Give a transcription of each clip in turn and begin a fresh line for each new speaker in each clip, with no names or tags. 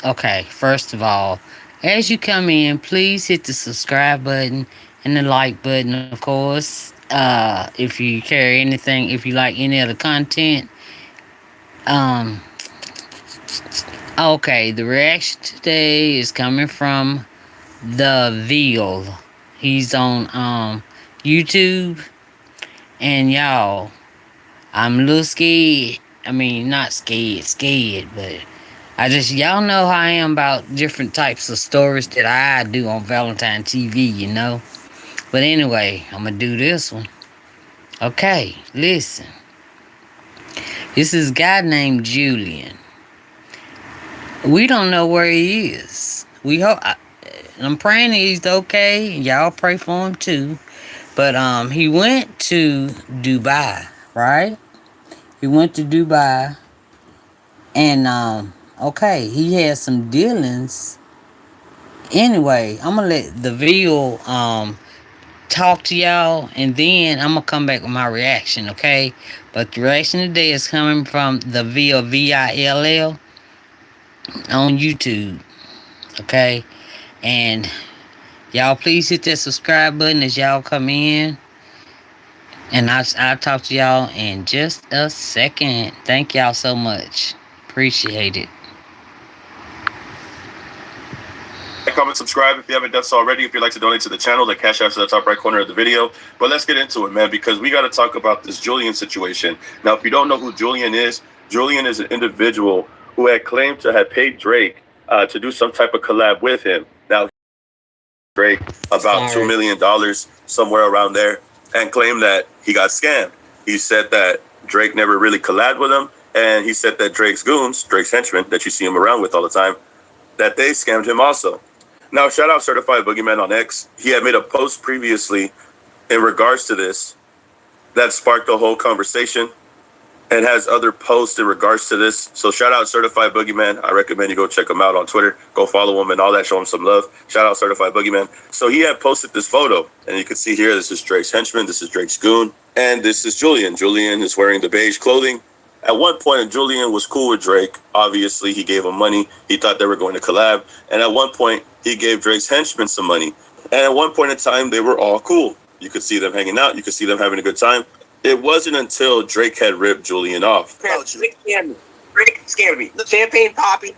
Okay, first of all, as you come in, please hit the subscribe button and the like button, of course. If you care anything, if you like any of the content. Um, okay, the reaction today is coming from the Vill. He's on YouTube, and y'all, I'm a little scared. I mean, not scared, but y'all know how I am about different types of stories that I do on Valentine TV, you know. But anyway, I'm gonna do this one. Okay, listen. This is a guy named Julian. We don't know where he is. I'm praying he's okay. Y'all pray for him too. But he went to Dubai, right? He went to Dubai, and okay, he had some dealings. Anyway, I'm gonna let the Vill talk to y'all, and then I'm gonna come back with my reaction, okay? But the reaction today is coming from the Vill Vill on YouTube, okay? And y'all please hit that subscribe button as y'all come in. And I'll talk to y'all in just a second. Thank y'all so much. Appreciate it.
Like, comment, subscribe if you haven't done so already. If you'd like to donate to the channel, the cash app's in the top right corner of the video. But let's get into it, man, because we got to talk about this Julian situation. Now, if you don't know who Julian is an individual who had claimed to have paid Drake to do some type of collab with him. Now, Drake about $2 million, somewhere around there, and claimed that he got scammed. He said that Drake never really collabed with him, and he said that Drake's goons, Drake's henchmen that you see him around with all the time, that they scammed him also. Now, shout out Certified Boogeyman on X. He had made a post previously in regards to this that sparked the whole conversation and has other posts in regards to this. So shout out Certified Boogeyman. I recommend you go check him out on Twitter. Go follow him and all that. Show him some love. Shout out Certified Boogeyman. So he had posted this photo, and you can see here, this is Drake's henchman, this is Drake's goon, and this is Julian. Julian is wearing the beige clothing. At one point, Julian was cool with Drake. Obviously, he gave him money. He thought they were going to collab. And at one point, he gave Drake's henchmen some money. And at one point in time, they were all cool. You could see them hanging out. You could see them having a good time. It wasn't until Drake had ripped Julian off.
Drake scammed me. Drake scammed me. The champagne poppy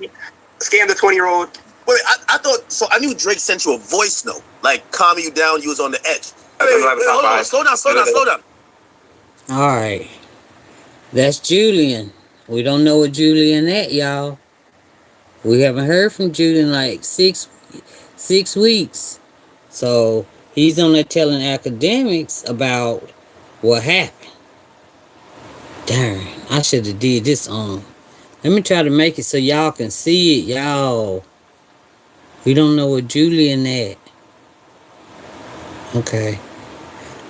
scammed the 20-year-old.
Wait, I thought, so I knew Drake sent you a voice note, like calming you down, you was on the edge.
Hold on,
slow down.
All right. That's Julian. We don't know what Julian at, y'all. We haven't heard from Julian like six weeks. So he's on there telling academics about what happened. Darn, I should have did this on. Let me try to make it so y'all can see it, y'all. We don't know what Julian at. Okay.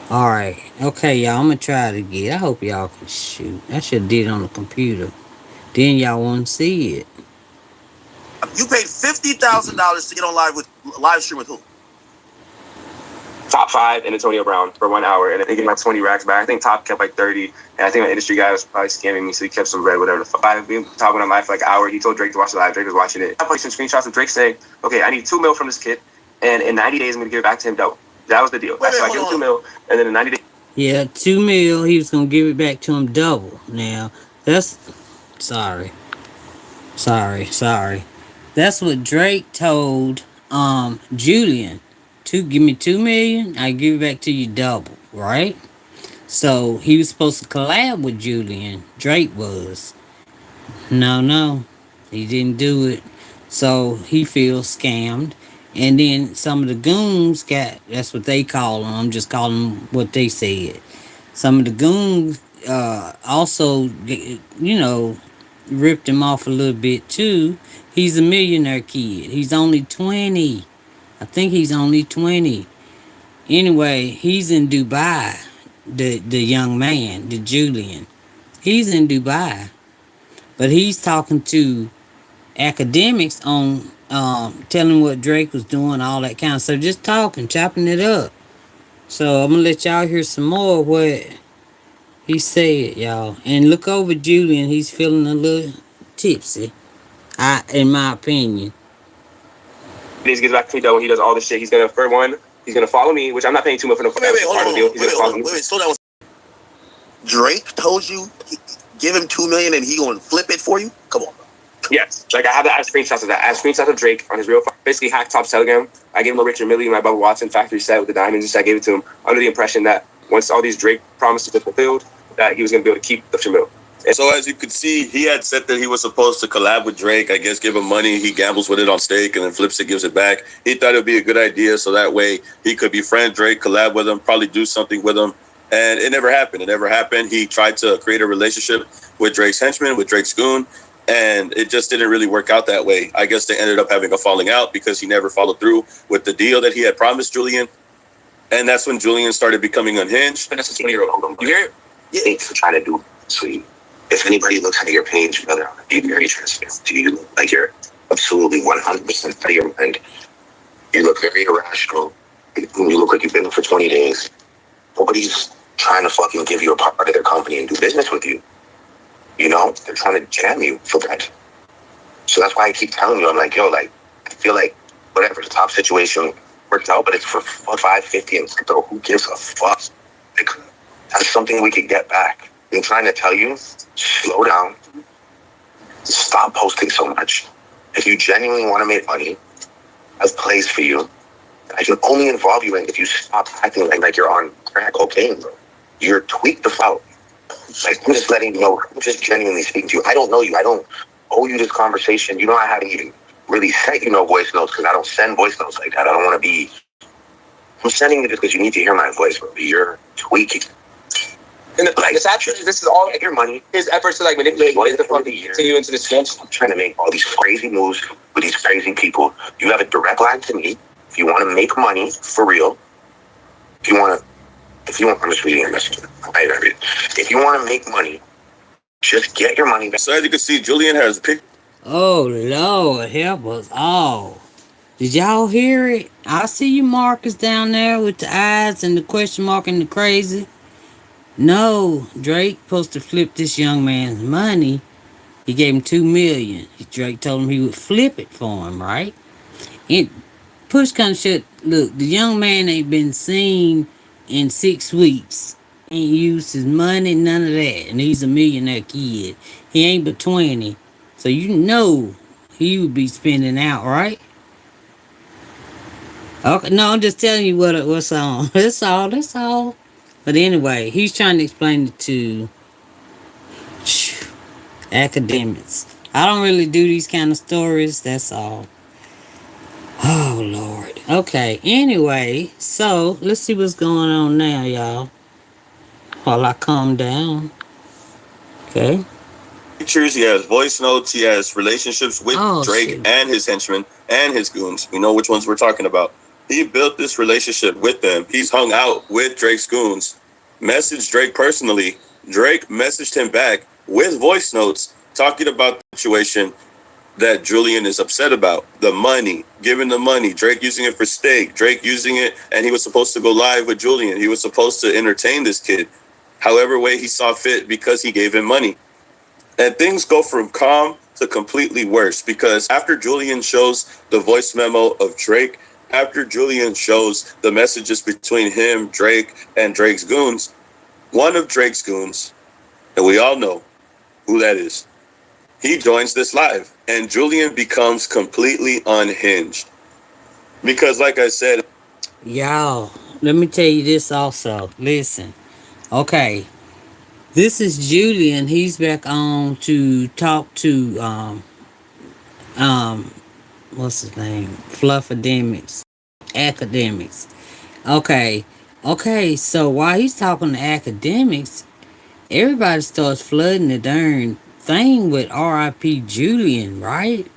Alright. Okay, y'all. I'm gonna try it again. I hope y'all can shoot. I should have did it on the computer. Then y'all won't see it.
You paid $50,000 to get on live stream with who?
Top 5 and Antonio Brown for 1 hour, and they get like 20 racks back. I think Top kept like 30, and I think my industry guy was probably scamming me, so he kept some bread, whatever the fuck. I've been talking on live for like an hour. He told Drake to watch the live. Drake was watching it. I put some screenshots of Drake saying, okay, I need $2 million from this kid, and in 90 days I'm gonna give it back to him double. That was the deal. So I give him $2 million, and then in 90 days.
Yeah, $2 million. He was gonna give it back to him double. Now that's sorry. That's what Drake told Julian. Give me $2 million, I give it back to you double, right? So he was supposed to collab with Julian. Drake was. No, he didn't do it. So he feels scammed. And then some of the goons that's what they call them. I'm just calling them what they said. Some of the goons also, ripped him off a little bit too. He's a millionaire kid. He's only 20. I think he's only 20. Anyway, he's in Dubai. The young man, the Julian. He's in Dubai. But he's talking to academics on telling what Drake was doing, all that kind of stuff. Just talking, chopping it up. So I'm going to let y'all hear some more of what he said, y'all. And look over Julian. He's feeling a little tipsy. In my opinion.
He gets back to me though when he does all this shit. He's gonna, for one, he's gonna follow me, which I'm not paying too much for no
Wait, hold on,
deal.
slow down. Drake told you give him $2 million and he gonna flip it for you? Come on.
Yes, like I have screenshots of that. I have screenshots of Drake on his real phone. Basically hacked Top's Telegram. I gave him a Richard Mille, my Bubba Watson factory set with the diamonds. Just I gave it to him under the impression that once all these Drake promises were fulfilled, that he was gonna be able to keep the Jamil.
So as you could see, he had said that he was supposed to collab with Drake. I guess give him money. He gambles with it on stake and then flips it, gives it back. He thought it would be a good idea, so that way he could befriend Drake, collab with him, probably do something with him. And it never happened. It never happened. He tried to create a relationship with Drake's henchman, with Drake's goon, and it just didn't really work out that way. I guess they ended up having a falling out because he never followed through with the deal that he had promised Julian. And that's when Julian started becoming unhinged.
And that's a 20-year-old. You hear it?
Yeah, thanks for trying to do sweet. If anybody looks at your page, brother, be very transparent. Do you look like you're absolutely 100% out of your mind? You look very irrational. You look like you've been there for 20 days. Nobody's trying to fucking give you a part of their company and do business with you. You know, they're trying to jam you for that. So that's why I keep telling you, I'm like, yo, like, I feel like whatever, the top situation worked out, but it's for 550 and crypto. Who gives a fuck? Like, that's something we could get back. I'm trying to tell you, slow down. Stop posting so much. If you genuinely want to make money, I have plays for you. I can only involve you in if you stop acting like you're on crack cocaine, bro. You're tweaked the out. Like, I'm just letting you know, I'm just genuinely speaking to you. I don't know you. I don't owe you this conversation. You know, I haven't even really sent you no voice notes because I don't send voice notes like that. I don't want to be... I'm sending you this because you need to hear my voice, bro. You're tweaking.
And the sad truth is, this is all your money. His efforts to like manipulate the fucking continue into this swamp.
I'm trying to make all these crazy moves with these crazy people. You have a direct line to me. If you want to make money for real, if you want, I'm just reading your message. If you want to make money, just get your money back.
So as you can see, Julian has picked.
Oh, Lord, help us all. Did y'all hear it? I see you Marcus down there with the eyes and the question mark and the crazy. No, Drake supposed to flip this young man's money. He gave him $2 million. Drake told him he would flip it for him, right? It push kind of shit. Look, the young man ain't been seen in 6 weeks. Ain't used his money, none of that. And he's a millionaire kid. He ain't but 20. So you know he would be spending out, right? Okay, no, I'm just telling you what's on. That's all. But anyway, he's trying to explain it to academics. I don't really do these kind of stories, that's all. Oh, Lord. Okay, anyway, so let's see what's going on now, y'all. While I calm down. Okay.
Pictures, he has voice notes, he has relationships with Drake
shoot.
and his henchmen and his goons. You know which ones we're talking about. He built this relationship with them. He's hung out with Drake's goons, messaged Drake personally. Drake messaged him back with voice notes talking about the situation that Julian is upset about. The money, giving the money, Drake using it for stake, Drake using it, and he was supposed to go live with Julian. He was supposed to entertain this kid however way he saw fit because he gave him money. And things go from calm to completely worse because after Julian shows the voice memo of Drake, after Julian shows the messages between him, Drake, and Drake's goons, one of Drake's goons, and we all know who that is, he joins this live, and Julian becomes completely unhinged. Because like I said...
Y'all, let me tell you this also. Listen. Okay. This is Julian. He's back on to talk to what's his name? Fluffademics. Academics. Okay. So while he's talking to academics, everybody starts flooding the darn thing with R.I.P. Julian, right?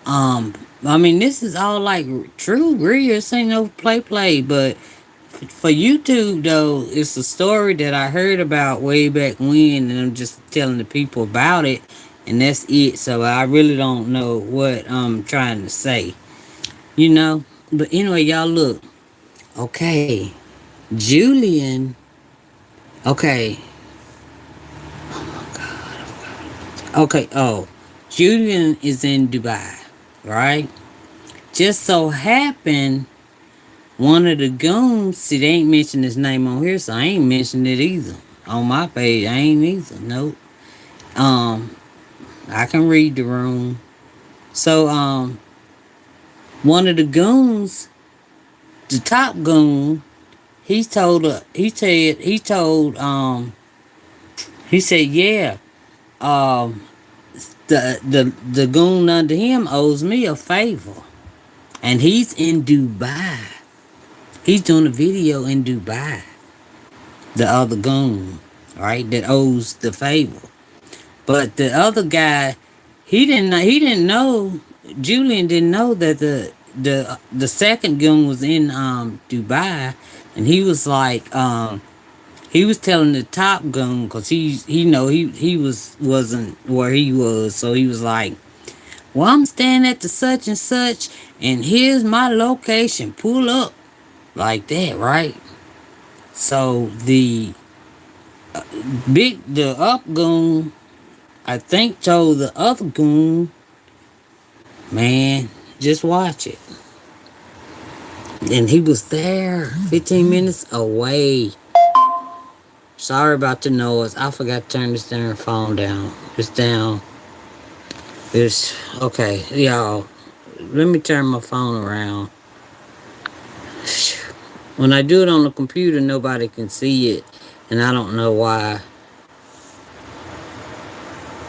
I mean, this is all like true, real. This ain't no play, but for YouTube though, it's a story that I heard about way back when, and I'm just telling the people about it, and that's it. So I really don't know what I'm trying to say, you know. But anyway, y'all look. Okay, Julian. Okay. Oh my God. Okay. Oh, Julian is in Dubai, right? Just so happened one of the goons, see, they ain't mentioned his name on here, so I ain't mentioned it either. On my page, I ain't either. Nope. Um, I can read the room. So, one of the goons, the top goon, he said, yeah, um, the goon under him owes me a favor. And he's in Dubai. He's doing a video in Dubai. The other goon, right, that owes the favor. But the other guy, he didn't know. Julian didn't know that the second goon was in Dubai, and he was like he was telling the top goon because he wasn't where he was, so he was like, well, I'm staying at the such and such, and here's my location. Pull up like that, right? So the up goon, I think, told the other goon, man, just watch it. And he was there 15 minutes away. Sorry about the noise. I forgot to turn this damn phone down. It's down. It's okay, y'all. Let me turn my phone around. When I do it on the computer, nobody can see it, and I don't know why.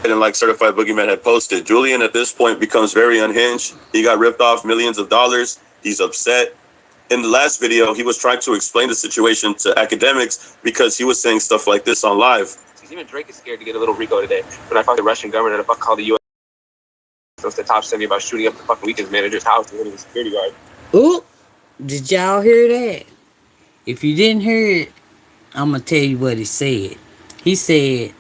And like Certified Boogeyman had posted, Julian at this point becomes very unhinged. He got ripped off millions of dollars. He's upset. In the last video, he was trying to explain the situation to academics because he was saying stuff like this on live.
Even Drake is scared to get a little Rico today. When I found the Russian government and the fuck called the U.S. So it's the top 70 about shooting up the fucking weekend manager's house and hitting the security guard.
Ooh, did y'all hear that? If you didn't hear it, I'm going to tell you what he said. He said,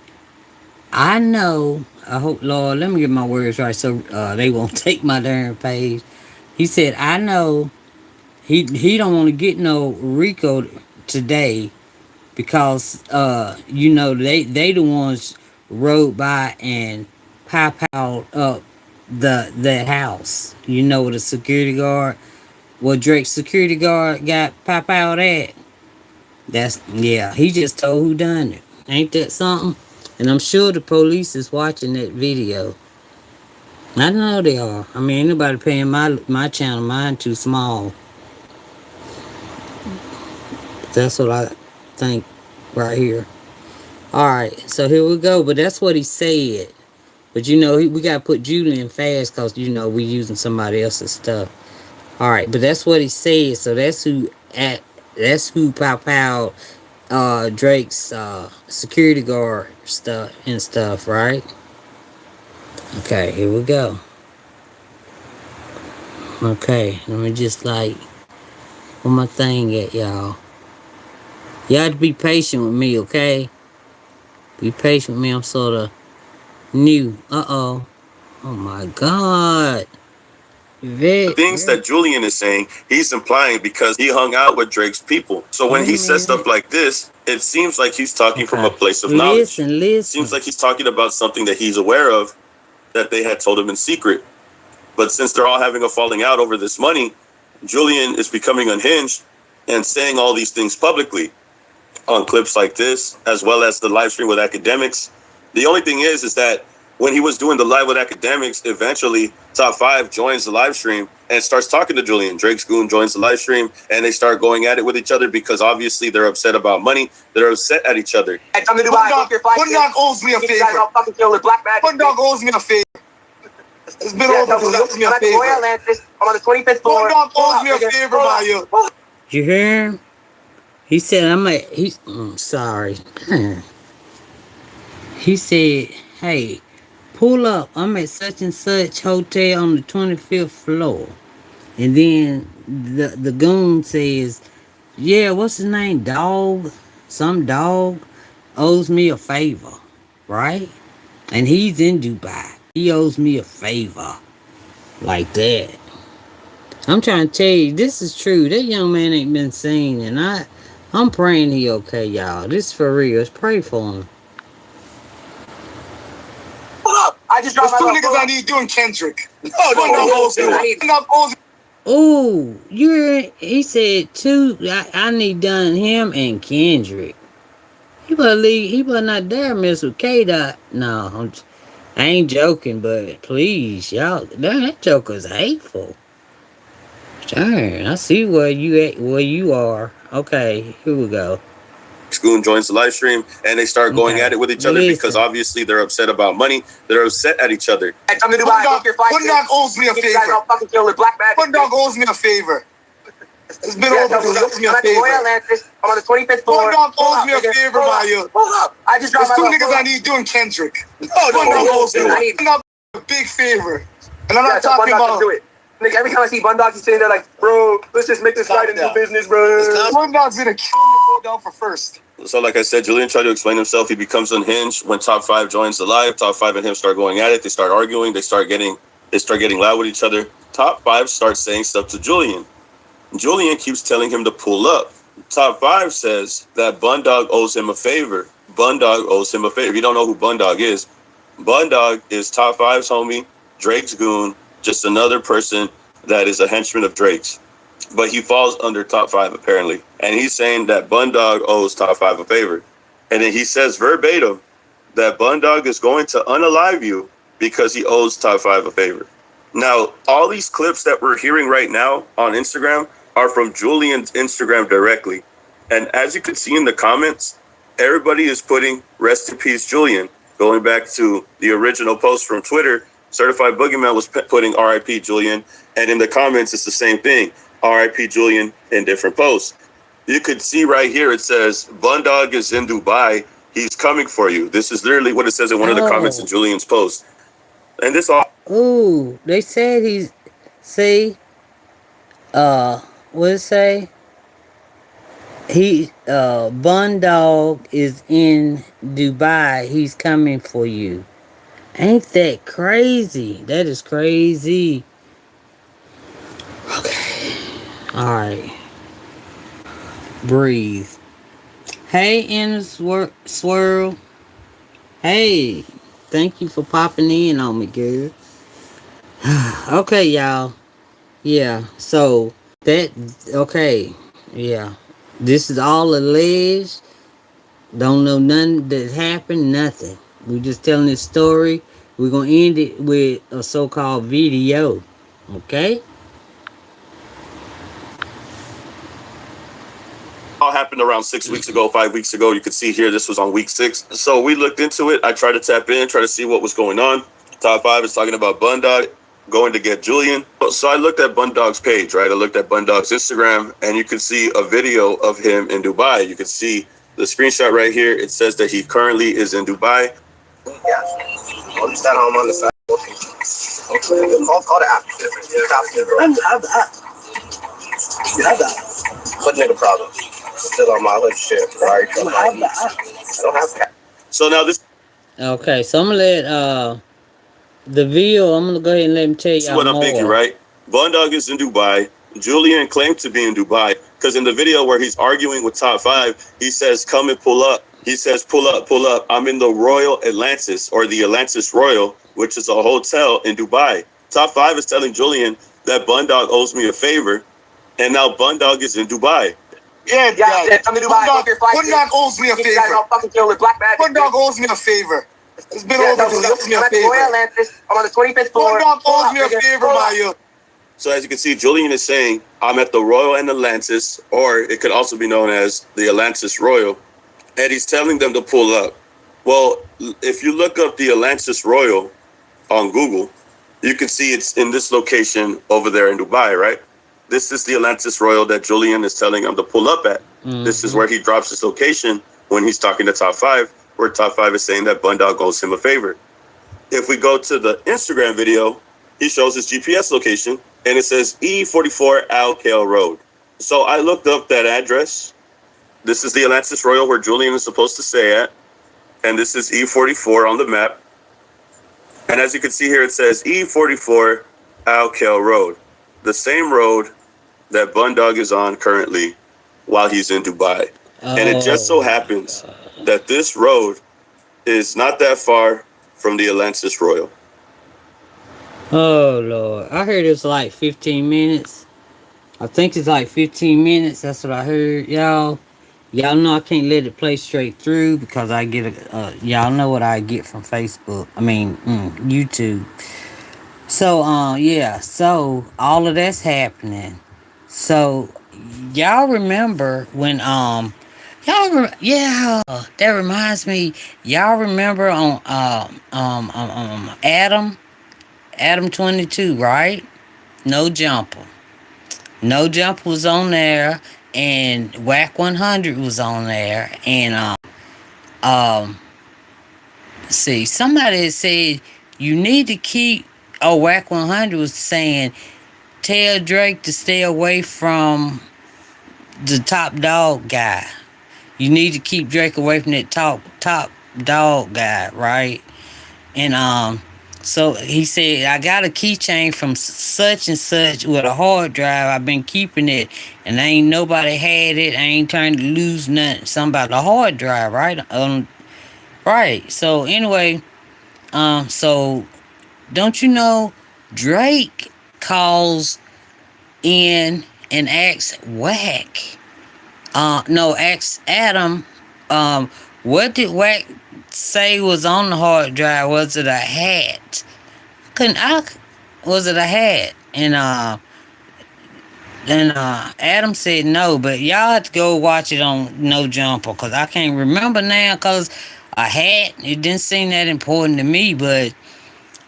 I know, I hope, Lord, let me get my words right so they won't take my darn page. He said, I know he don't want to get no Rico today because, they the ones rode by and pop-out up that house. The security guard, where Drake's security guard got pop out at. He just told who done it. Ain't that something? And I'm sure the police is watching that video. I know they are. I mean, anybody paying my channel, mine too small. That's what I think right here. Alright, so here we go. But that's what he said. But we gotta put Julian fast because we using somebody else's stuff. Alright, but that's what he said. So that's who pop out Drake's security guard stuff, right? Okay, here we go. Okay, let me just where my thing at, y'all. You have to be patient with me, okay? Be patient with me, I'm sort of new. Uh-oh. Oh my God.
The things that Julian is saying, he's implying because he hung out with Drake's people. So when he says stuff like this, it seems like he's talking from a place of knowledge.
Listen.
It seems like he's talking about something that he's aware of that they had told him in secret. But since they're all having a falling out over this money, Julian is becoming unhinged and saying all these things publicly on clips like this, as well as the live stream with academics. The only thing is that when he was doing the live with academics, eventually Top 5 joins the live stream and starts talking to Julian. Drake's goon joins the live stream and they start going at it with each other because obviously they're upset about money. They're upset at each other.
Hey, come to Dubai. Pundog owes me a favor. Pundog owes me a favor. It's been over. He owes me a favor. I'm on the 25th floor. Pundog owes me a favor by you.
You hear him? He said, sorry. He said, hey, pull up. I'm at such and such hotel on the 25th floor. And then the goon says, yeah, what's his name? Dog? Some dog owes me a favor, right? And he's in Dubai. He owes me a favor. Like that. I'm trying to tell you, this is true. That young man ain't been seen, and I'm praying he okay, y'all. This is for real. Let's pray for him.
Pull up. I I just dropped
There's
my
two niggas I need doing Kendrick. No,
Ooh, he said two. I need done him and Kendrick. He better not dare mess with K Dot. No, I ain't joking, but please, y'all, that joker's hateful. Darn, I see where you are. Okay, here we go.
Goon joins the live stream and they start going at it with each other because obviously they're upset about money. They're upset at each other.
Come to Dubai,
Bundog owes me a favor. Bundog owes me a favor. It's been overdue. He owes me a favor.
I'm on the 25th floor.
Bundog owes me a favor, Maya.
Hold up. I just
There's
dropped
two
my
niggas I need doing Kendrick. Bundog owes me a big favor. And I'm not talking about...
Nigga, every time I see Bundog, he's sitting there like, bro, let's just make this right into business, bro.
Bundog's gonna go down for first.
So like I said, Julian tried to explain himself. He becomes unhinged when Top 5 joins the live. Top 5 and him start going at it. They start arguing. They start getting loud with each other. Top 5 starts saying stuff to Julian. Julian keeps telling him to pull up. Top 5 says that Bundog owes him a favor. Bundog owes him a favor. If you don't know who Bundog is Top 5's homie, Drake's goon, just another person that is a henchman of Drake's. But he falls under Top 5 apparently. And he's saying that Bundog owes Top 5 a favor. And then he says verbatim that Bundog is going to unalive you because he owes Top 5 a favor. Now, all these clips that we're hearing right now on Instagram are from Julian's Instagram directly. And as you can see in the comments, everybody is putting rest in peace Julian. Going back to the original post from Twitter, Certified Boogeyman was putting RIP Julian. And in the comments, it's the same thing. RIP Julian in different posts. You could see right here, it says, Bundog is in Dubai. He's coming for you. This is literally what it says in one of the comments in Julian's post. And this all...
Ooh, they said he's... See? What it say? Bundog is in Dubai. He's coming for you. Ain't that crazy? That is crazy. Okay. Alright. Breathe. Hey, Inner Swirl. Hey. Thank you for popping in on me, girl. Okay, y'all. Yeah, so okay. Yeah. This is all alleged. Don't know nothing that happened, nothing. We just telling this story. We're going to end it with a so-called video. Okay?
All happened around 6 weeks ago, 5 weeks ago. You could see here, this was on week 6. So we looked into it. I tried to tap in, try to see what was going on. Top 5 is talking about Bundog going to get Julian. So I looked at Bundog's page, right? I looked at Bundog's Instagram, and you can see a video of him in Dubai. You can see the screenshot right here. It says that he currently is in Dubai.
Yeah. I'll just stand home on the side. Call the app. What nigga problem? Still on my other shit. Right? I don't have that.
So now this...
Okay, so I'm going to let... the video, I'm going to go ahead and let him tell y'all
what I'm thinking, right? Bundog is in Dubai. Julian claimed to be in Dubai because in the video where he's arguing with Top 5, he says, come and pull up. He says, pull up, pull up. I'm in the Royal Atlantis, or the Atlantis Royal, which is a hotel in Dubai. Top 5 is telling Julian that Bundog owes me a favor, and now Bundog is in Dubai.
Yeah,
come to Dubai.
Bundog owes me a favor. Bundog owes me a favor. It's been overdue. He owes me a favor.
I'm on the 25th floor.
Bundog owes me a favor, Maya.
So as you can see, Julian is saying, I'm at the Royal and Atlantis, or it could also be known as the Atlantis Royal, and he's telling them to pull up. Well, if you look up the Atlantis Royal on Google, you can see it's in this location over there in Dubai, right? This is the Atlantis Royal that Julian is telling him to pull up at. Mm-hmm. This is where he drops his location when he's talking to Top 5, where Top 5 is saying that Bundog owes him a favor. If we go to the Instagram video, he shows his GPS location, and it says E44 Al Kale Road. So I looked up that address. This is the Atlantis Royal where Julian is supposed to stay at. And this is E44 on the map. And as you can see here, it says E44 Al Kale Road. The same road that Bundog is on currently while he's in Dubai. And it just so happens that this road is not that far from the Atlantis Royal.
Oh Lord, I heard it's like 15 minutes. I think it's like 15 minutes. That's what I heard, y'all. Y'all know I can't let it play straight through because I get y'all know what I get from Facebook. I mean, YouTube. So, yeah. So all of that's happening. So, y'all remember when yeah, that reminds me. Y'all remember on Adam 22, right? No jumper. No Jump was on there, and Whack 100 was on there, and um, see, somebody said you need to keep. Oh, Whack 100 was saying tell Drake to stay away from the top dog guy. You need to keep Drake away from that top dog guy, right? And so he said, I got a keychain from such and such with a hard drive. I've been keeping it, and ain't nobody had it. I ain't trying to lose nothing. Something about the hard drive, right? Right. So anyway, so don't you know Drake calls in and asks Whack, no, asks Adam, what did Whack say was on the hard drive? Was it a hat? Couldn't I? Was it a hat? And Adam said no, but y'all have to go watch it on No Jumper because I can't remember now because a hat, it didn't seem that important to me, but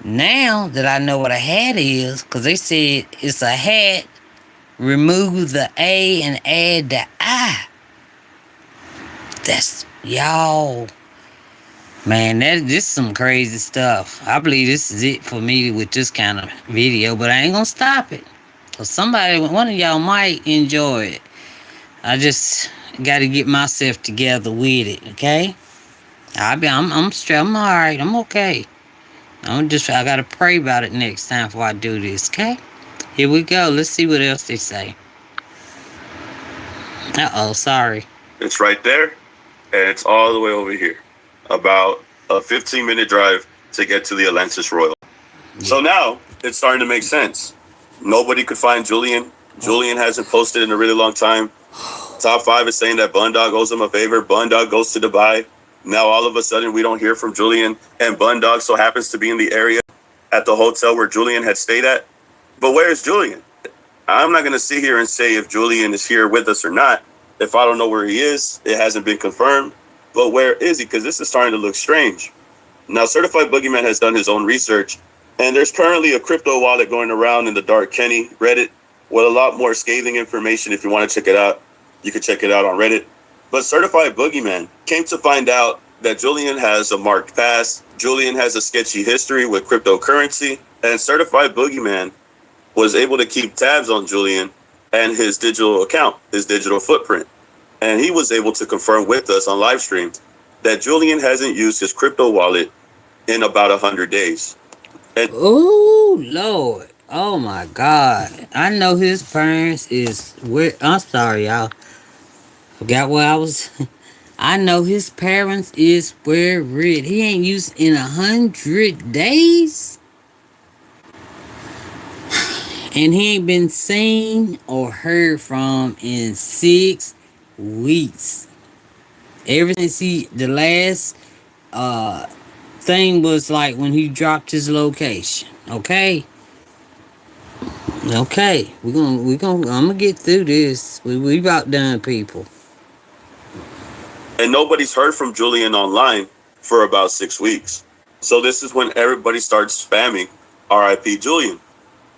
now that I know what a hat is, because they said it's a hat, remove the A and add the I. That's y'all. Man, this is some crazy stuff. I believe this is it for me with this kind of video, but I ain't gonna stop it. Cause somebody, one of y'all might enjoy it. I just gotta get myself together with it, okay? I'm straight, I'm alright, I'm okay. I gotta pray about it next time before I do this, okay? Here we go, let's see what else they say. Uh-oh, sorry.
It's right there, and it's all the way over here. About a 15-minute drive to get to the Atlantis Royal. Yeah. So now it's starting to make sense. Nobody could find Julian. Julian hasn't posted in a really long time. Top 5 is saying that Bundog owes him a favor. Bundog goes to Dubai. Now all of a sudden we don't hear from Julian, and Bundog so happens to be in the area at the hotel where Julian had stayed at. But where's Julian? I'm not going to sit here and say if Julian is here with us or not. If I don't know where he is, it hasn't been confirmed. But where is he? Because this is starting to look strange. Now, Certified Boogeyman has done his own research, and there's currently a crypto wallet going around in the Dark Kenny Reddit with a lot more scathing information. If you want to check it out, you can check it out on Reddit. But Certified Boogeyman came to find out that Julian has a marked past. Julian has a sketchy history with cryptocurrency, and Certified Boogeyman was able to keep tabs on Julian and his digital account, his digital footprint. And he was able to confirm with us on live stream that Julian hasn't used his crypto wallet in about 100 days.
Oh, Lord. Oh, my God. I know his parents is where... I'm sorry, y'all. Forgot where I was... I know his parents is where it. He ain't used in 100 days. And he ain't been seen or heard from in 6 weeks. Ever since the last thing was like when he dropped his location. Okay. I'm gonna get through this. We about done, people.
And nobody's heard from Julian online for about 6 weeks. So this is when everybody starts spamming RIP Julian.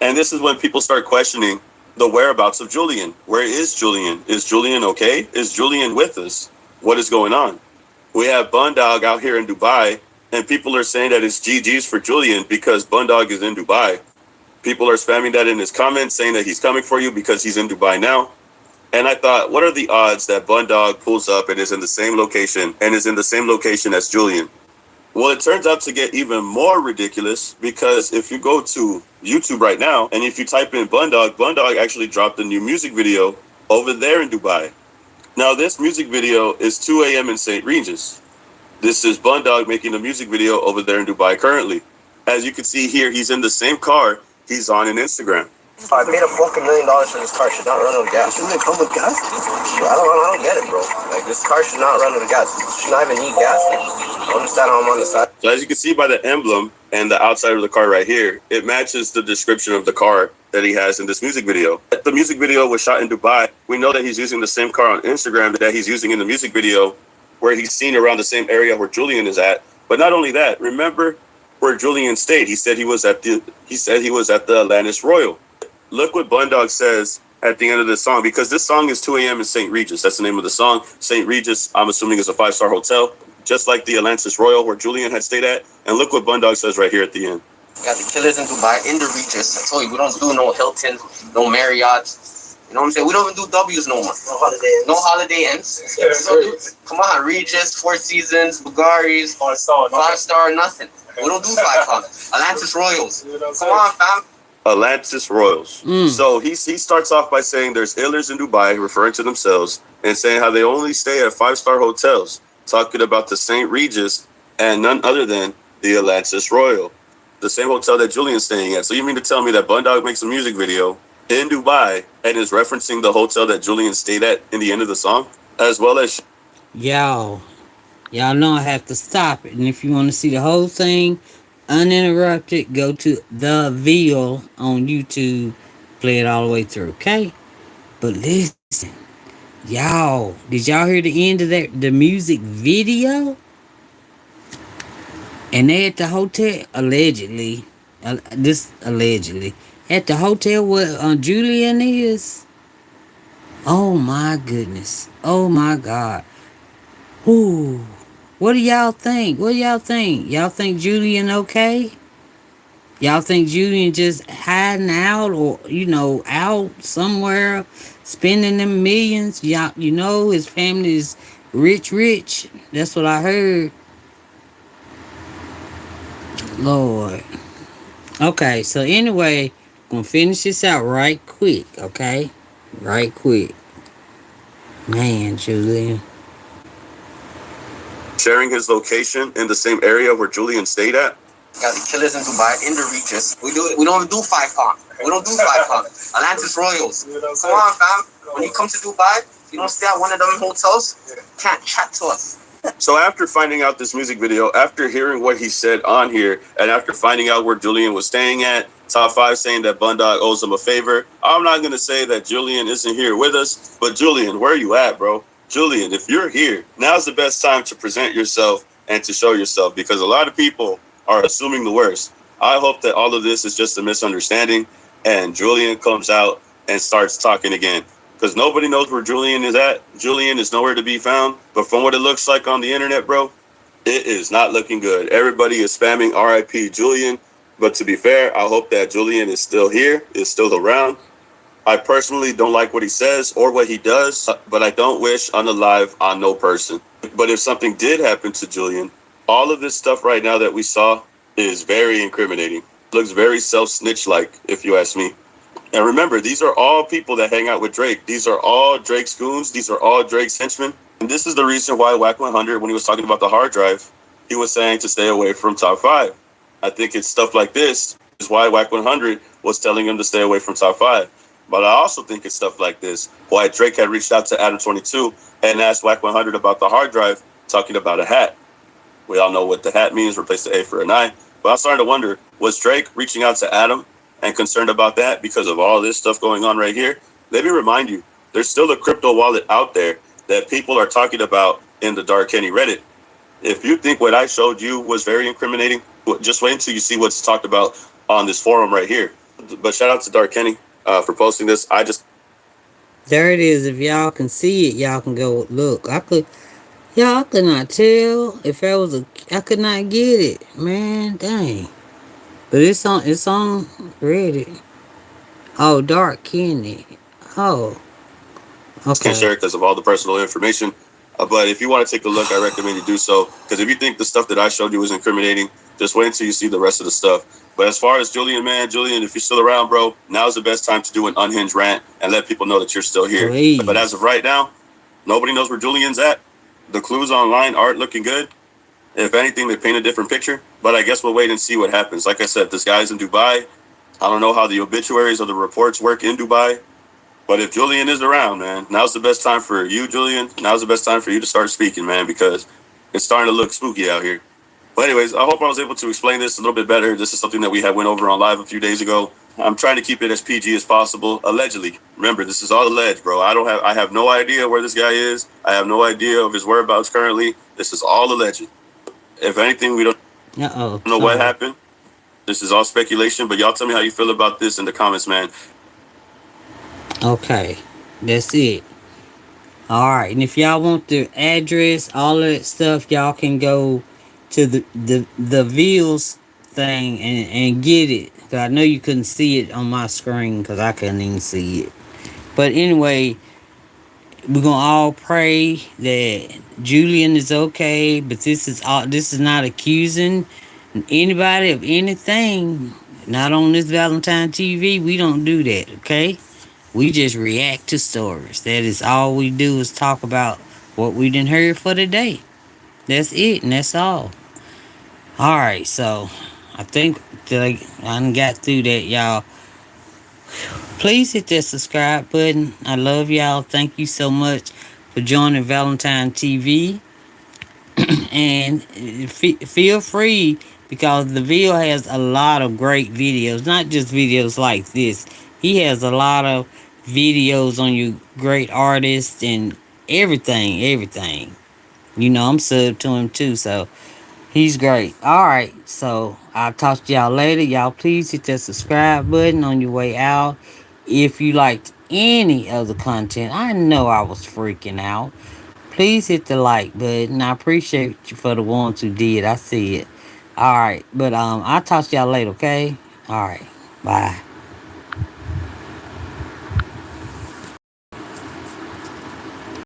And this is when people start questioning the whereabouts of Julian. Where is Julian? Is Julian okay? Is Julian with us? What is going on? We have Bundog out here in Dubai, and people are saying that it's GG's for Julian because Bundog is in Dubai. People are spamming that in his comments, saying that he's coming for you because he's in Dubai now. And I thought, what are the odds that Bundog pulls up and is in the same location as Julian? Well, it turns out to get even more ridiculous because if you go to YouTube right now and if you type in Bundog, Bundog actually dropped a new music video over there in Dubai. Now, this music video is 2 a.m. in St. Regis. This is Bundog making a music video over there in Dubai currently. As you can see here, he's in the same car he's on in Instagram.
I paid a fucking $1 million for this car. Should not run out of gas. Shouldn't it come with gas? I don't get it, bro. Like, this car should not run out of gas. It should not even need gas. I understand how I'm on the side.
So as you can see by the emblem and the outside of the car right here, it matches the description of the car that he has in this music video. The music video was shot in Dubai. We know that he's using the same car on Instagram that he's using in the music video, where he's seen around the same area where Julian is at. But not only that, remember where Julian stayed. He said he was at the Atlantis Royal. Look what Bundog says at the end of the song, because this song is 2 a.m. in St. Regis. That's the name of the song. St. Regis, I'm assuming, is a 5-star hotel, just like the Atlantis Royal where Julian had stayed at. And look what Bundog says right here at the end.
Got the killers in Dubai, in the Regis. I told you, we don't do no Hilton, no Marriott. You know what I'm saying? We don't even do W's no more. No Holiday Inns. Come on, Regis, Four Seasons, Bulgaris, 5-star, nothing. We don't do 5 Atlantis Royals. Come on, fam.
Atlantis Royals. So he starts off by saying there's illers in Dubai, referring to themselves, and saying how they only stay at 5-star hotels, talking about the St. Regis and none other than the Atlantis Royal, the same hotel that Julian's staying at. So you mean to tell me that Bundog makes a music video in Dubai and is referencing the hotel that Julian stayed at in the end of the song, as well as...
Y'all know I have to stop it. And if you want to see the whole thing uninterrupted, go to the Vill on YouTube, play it all the way through, okay? But listen, y'all, did y'all hear the end of the music video? And they at the hotel, allegedly, at the hotel where Julian is. Oh my goodness, oh my God. Ooh. What do y'all think? Y'all think Julian okay? Y'all think Julian just hiding out, or, out somewhere spending them millions? Y'all, his family is rich. That's what I heard. Lord. Okay, so anyway, I'm gonna finish this out right quick, okay? Right quick. Man, Julian.
Sharing his location in the same area where Julian stayed at.
Got the killers in Dubai, in the Regis. We don't do 5 We don't do 5 Atlantis Royals. Come on, fam. When you come to Dubai, you don't stay at one of them hotels, can't chat to us.
So after finding out this music video, after hearing what he said on here, and after finding out where Julian was staying at, Top 5 saying that Bundog owes him a favor, I'm not going to say that Julian isn't here with us, but Julian, where are you at, bro? Julian, if you're here, now's the best time to present yourself and to show yourself, because a lot of people are assuming the worst. I hope that all of this is just a misunderstanding and Julian comes out and starts talking again, because nobody knows where Julian is at. Julian is nowhere to be found. But from what it looks like on the internet, bro, it is not looking good. Everybody is spamming RIP Julian. But to be fair, I hope that Julian is still here, is still around. I personally don't like what he says or what he does, but I don't wish unalive on no person. But if something did happen to Julian, all of this stuff right now that we saw is very incriminating. Looks very self-snitch-like, if you ask me. And remember, these are all people that hang out with Drake. These are all Drake's goons. These are all Drake's henchmen. And this is the reason why Wack 100, when he was talking about the hard drive, he was saying to stay away from Top 5. I think it's stuff like this is why Wack 100 was telling him to stay away from Top 5. But I also think it's stuff like this why Drake had reached out to Adam 22 and asked Wack 100 about the hard drive, talking about a hat. We all know what the hat means, replace the A for an I. But I'm starting to wonder, was Drake reaching out to Adam and concerned about that because of all this stuff going on right here? Let me remind you, there's still a crypto wallet out there that people are talking about in the Dark Kenny Reddit. If you think what I showed you was very incriminating, just wait until you see what's talked about on this forum right here. But shout out to Dark Kenny for posting this.
There it is. If y'all can see it, y'all can go look. I could not tell if there was I could not get it, man. Dang. But it's on Reddit. Oh, Dark Kenny. Oh. Okay.
Can't share it because of all the personal information. But if you want to take a look, I recommend you do so. Because if you think the stuff that I showed you was incriminating, just wait until you see the rest of the stuff. But as far as Julian, man, Julian, if you're still around, bro, now's the best time to do an unhinged rant and let people know that you're still here.
Please.
But as of right now, nobody knows where Julian's at. The clues online aren't looking good. If anything, they paint a different picture. But I guess we'll wait and see what happens. Like I said, this guy's in Dubai. I don't know how the obituaries or the reports work in Dubai. But if Julian is around, man, now's the best time for you, Julian. Now's the best time for you to start speaking, man, because it's starting to look spooky out here. But anyways, I hope I was able to explain this a little bit better. This is something that we had went over on live a few days ago. I'm trying to keep it as PG as possible. Allegedly, remember, this is all alleged, bro. I have no idea where this guy is. I have no idea of his whereabouts currently. This is all alleged. If anything, we don't know what happened. This is all speculation. But y'all tell me how you feel about this in the comments, man.
Okay, that's it. Alright, and if y'all want the address, all of that stuff, y'all can go to the Vill's thing and get it. Cause I know you couldn't see it on my screen because I couldn't even see it. But anyway, we're gonna all pray that Julian is okay. But this is not accusing anybody of anything. Not on this Valentine TV. We don't do that, okay? We just react to stories. That is all we do, is talk about what we done heard for the day. That's it, and that's all. Alright, so I think that I done got through that, y'all. Please hit that subscribe button. I love y'all. Thank you so much for joining Valentine TV. And feel free, because the Vill has a lot of great videos, not just videos like this. He has a lot of videos on you great artists and everything. You know, I'm subbed to him too, so he's great. Alright, so I'll talk to y'all later. Y'all please hit that subscribe button on your way out. If you liked any of the content, I know I was freaking out. Please hit the like button. I appreciate you for the ones who did. I see it. Alright, but I'll talk to y'all later, okay? Alright, bye.